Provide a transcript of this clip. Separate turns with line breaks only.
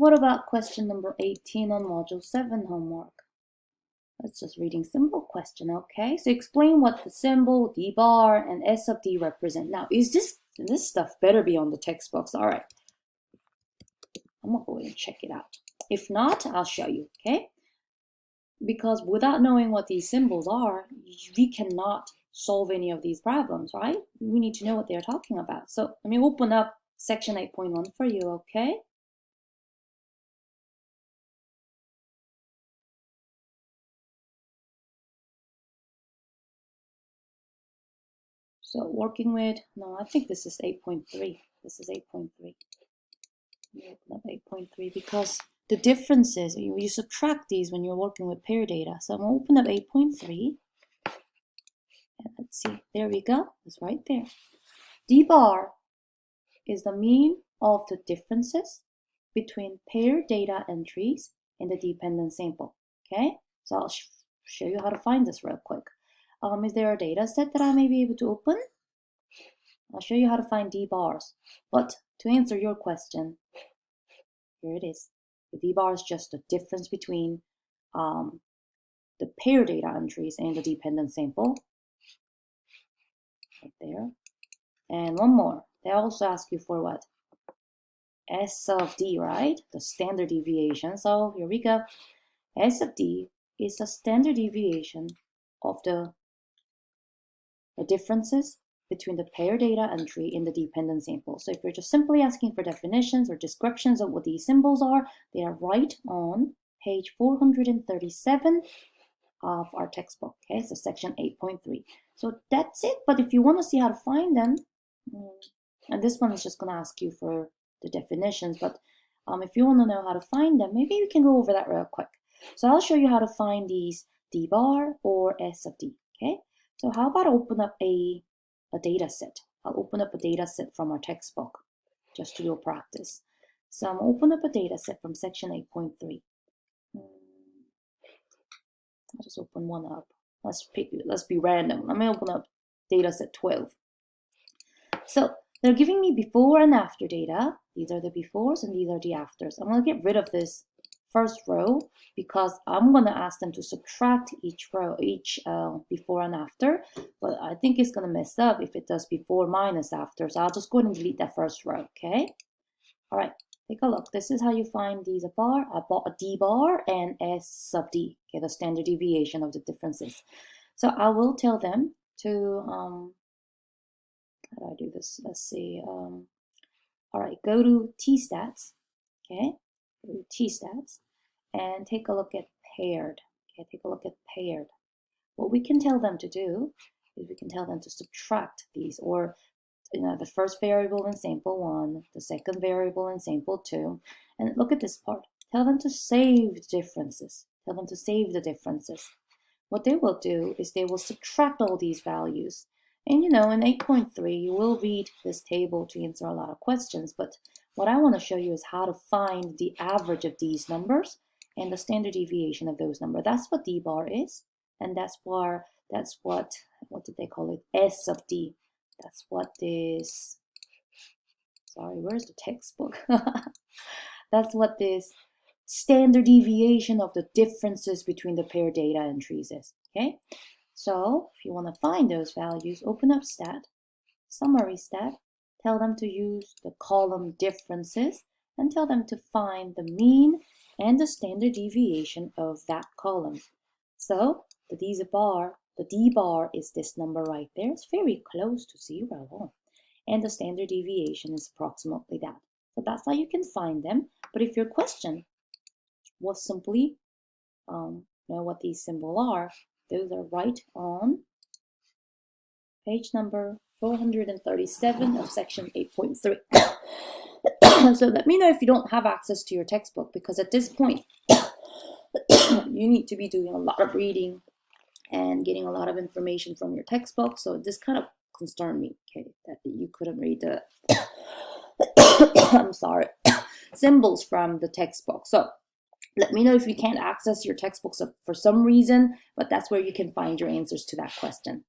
What about question number 18 on module 7 homework? That's just reading symbol question, okay? So explain what the symbol, d bar, and s of d represent. Now, is this stuff better be on the textbooks? All right. I'm gonna go ahead and check it out. If not, I'll show you, okay? Because without knowing what these symbols are, we cannot solve any of these problems, right? We need to know what they're talking about. So let me open up section 8.1 for you, okay? So working with, no, I think this is 8.3. This is 8.3. Open up 8.3 because the difference is you subtract these when you're working with pair data. So I'm going to open up 8.3. And let's see, there we go. It's right there. D bar is the mean of the differences between pair data entries in the dependent sample. Okay, so I'll show you how to find this real quick. Is there a data set that I may be able to open? I'll show you how to find D bars. But to answer your question, here it is. The D bar is just the difference between the pair data entries and the dependent sample. Right there. And one more. They also ask you for what? S of D, right? The standard deviation. So here we go. S of D is the standard deviation of the differences between the pair data entry in the dependent sample. So if you're just simply asking for definitions or descriptions of what these symbols are, they are right on page 437 of our textbook. Okay, so section 8.3. So that's it. But if you want to see how to find them, and this one is just going to ask you for the definitions, but if you want to know how to find them, maybe we can go over that real quick. So I'll show you how to find these D bar or S of D. Okay, so how about I open up a data set? I'll open up a data set from our textbook just to do a practice. So I'm going to open up a data set from section 8.3. I'll just open one up. Let's be random. I'm going to open up data set 12. So they're giving me before and after data. These are the befores and these are the afters. I'm going to get rid of this first row because I'm going to ask them to subtract each row, before and after. But I think it's going to mess up if it does before minus after. So I'll just go ahead and delete that first row, okay? All right, take a look. This is how you find these a D bar and S sub D, okay, the standard deviation of the differences. So I will tell them to, how do I do this? Let's see. All right, go to T-stats, okay? Go to T-stats and take a look at paired. Okay, take a look at paired. What we can tell them to do is we can tell them to subtract these, or the first variable in sample 1, the second variable in sample 2, and look at this part. Tell them to save the differences. Tell them to save the differences. What they will do is they will subtract all these values. And in 8.3, you will read this table to answer a lot of questions, but what I want to show you is how to find the average of these numbers and the standard deviation of those numbers. That's what D bar is, and that's what did they call it? S of D. That's what this, sorry, where's the textbook? That's what this standard deviation of the differences between the pair data entries is, okay? So if you want to find those values, open up stat, summary stat, tell them to use the column differences, and tell them to find the mean and the standard deviation of that column. So the D bar is this number right there. It's very close to 0. And the standard deviation is approximately that. So that's how you can find them. But if your question was simply know what these symbols are, those are right on page number 437 of section 8.3. So let me know if you don't have access to your textbook, because at this point, you need to be doing a lot of reading and getting a lot of information from your textbook. So this kind of concerned me, okay, that you couldn't read the I'm sorry, symbols from the textbook. So let me know if you can't access your textbooks for some reason, but that's where you can find your answers to that question.